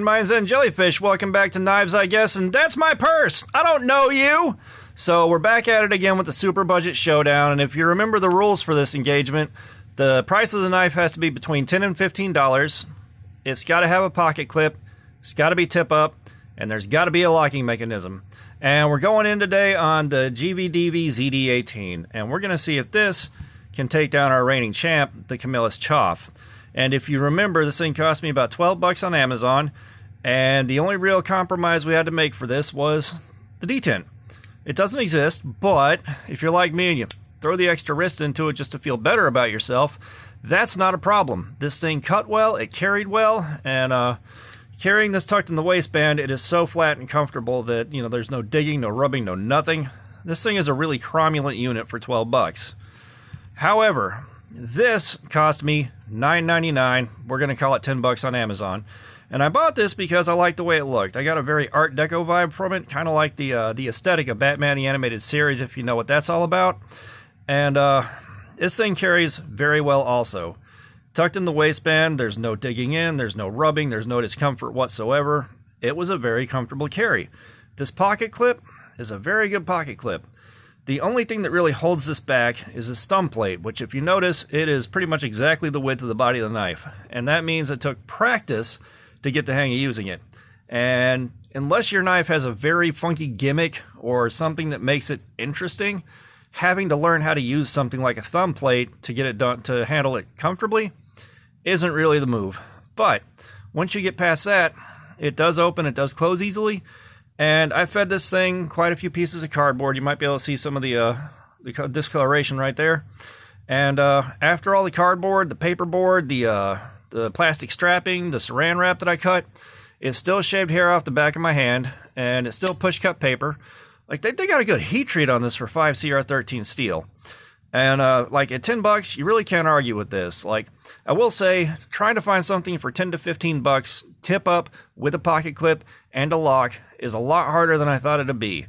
my Zen Jellyfish. Welcome back to Knives, I guess, and that's my purse. I don't know you. So we're back at it again with the Super Budget Showdown, and if you remember the rules for this engagement, the price of the knife has to be between $10 and $15. It's got to have a pocket clip, it's got to be tip up, and there's got to be a locking mechanism. And we're going in today on the GVDV ZD18, and we're going to see if this can take down our reigning champ, the Camillus Choff. And if you remember, this thing cost me about 12 bucks on Amazon, and the only real compromise we had to make for this was the detent. It doesn't exist, but if you're like me and you throw the extra wrist into it just to feel better about yourself, that's not a problem. This thing cut well, it carried well, and carrying this tucked in the waistband, it is so flat and comfortable that, you know, there's no digging, no rubbing, no nothing. This thing is a really cromulent unit for 12 bucks. However, this cost me $9.99. We're going to call it 10 bucks on Amazon. And I bought this because I like the way it looked. I got a very Art Deco vibe from it, kind of like the aesthetic of Batman the Animated Series, if you know what that's all about. And this thing carries very well also. Tucked in the waistband, there's no digging in, there's no rubbing, there's no discomfort whatsoever. It was a very comfortable carry. This pocket clip is a very good pocket clip. The only thing that really holds this back is this thumb plate, which if you notice, it is pretty much exactly the width of the body of the knife. And that means it took practice to get the hang of using it. And unless your knife has a very funky gimmick or something that makes it interesting, having to learn how to use something like a thumb plate to get it done, to handle it comfortably, isn't really the move. But once you get past that, it does open, it does close easily, and I fed this thing quite a few pieces of cardboard. You might be able to see some of the discoloration right there. And after all the cardboard, the paperboard, the plastic strapping, the saran wrap that I cut, it's still shaved hair off the back of my hand, and it's still push cut paper. Like they got a good heat treat on this for 5CR13 steel. And like at 10 bucks, you really can't argue with this. Like I will say, trying to find something for 10 to 15 bucks, tip up with a pocket clip and a lock is a lot harder than I thought it'd be.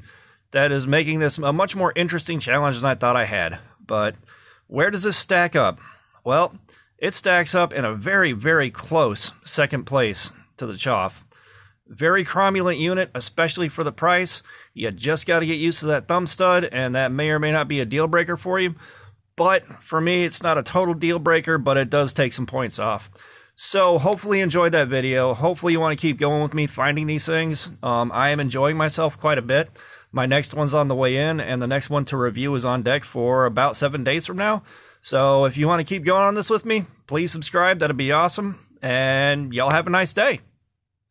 That is making this a much more interesting challenge than I thought I had. But where does this stack up? Well, it stacks up in a very, very close second place to the Choff. Very cromulent unit, especially for the price. You just got to get used to that thumb stud, and that may or may not be a deal breaker for you. But for me, it's not a total deal breaker, but it does take some points off. So hopefully you enjoyed that video. Hopefully you want to keep going with me finding these things. I am enjoying myself quite a bit. My next one's on the way in, and the next one to review is on deck for about 7 days from now. So if you want to keep going on this with me, please subscribe. That'd be awesome. And y'all have a nice day.